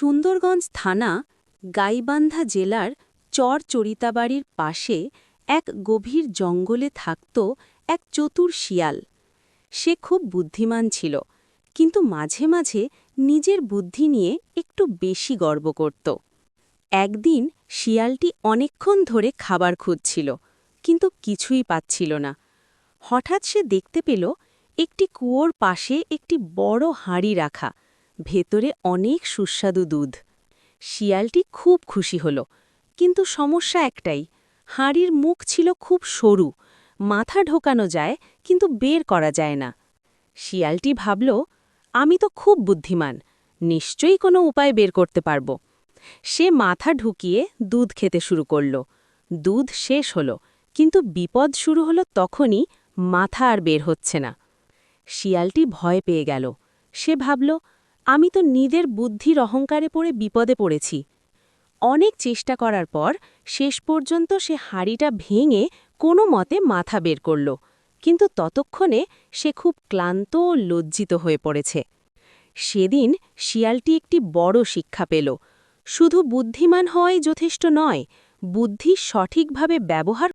সুন্দরগঞ্জ থানা গাইবান্ধা জেলার চরচরিতাবাড়ির পাশে এক গভীর জঙ্গলে থাকত এক চতুর শিয়াল। সে খুব বুদ্ধিমান ছিল, কিন্তু মাঝে মাঝে নিজের বুদ্ধি নিয়ে একটু বেশি গর্ব করত। একদিন শিয়ালটি অনেকক্ষণ ধরে খাবার খুঁজছিল, কিন্তু কিছুই পাচ্ছিল না। হঠাৎ সে দেখতে পেল একটি কুয়োর পাশে একটি বড় হাঁড়ি রাখা, ভেতরে অনেক সুস্বাদু দুধ। শিয়ালটি খুব খুশি হল, কিন্তু সমস্যা একটাই, হাঁড়ির মুখ ছিল খুব সরু, মাথা ঢোকানো যায় কিন্তু বের করা যায় না। শিয়ালটি ভাবল, আমি তো খুব বুদ্ধিমান, নিশ্চয়ই কোনো উপায় বের করতে পারব। সে মাথা ঢুকিয়ে দুধ খেতে শুরু করল। দুধ শেষ হল, কিন্তু বিপদ শুরু হলো তখনই, মাথা আর বের হচ্ছে না। শিয়ালটি ভয় পেয়ে গেল। সে ভাবল, আমি তো নিজের বুদ্ধির অহংকারে পড়ে বিপদে পড়েছি। অনেক চেষ্টা করার পর শেষ পর্যন্ত সে হাঁড়িটা ভেঙে কোনো মতে মাথা বের করল, কিন্তু ততক্ষণে সে খুব ক্লান্ত ও লজ্জিত হয়ে পড়েছে। সেদিন শিয়ালটি একটি বড় শিক্ষা পেল, শুধু বুদ্ধিমান হওয়াই যথেষ্ট নয়, বুদ্ধি সঠিকভাবে ব্যবহার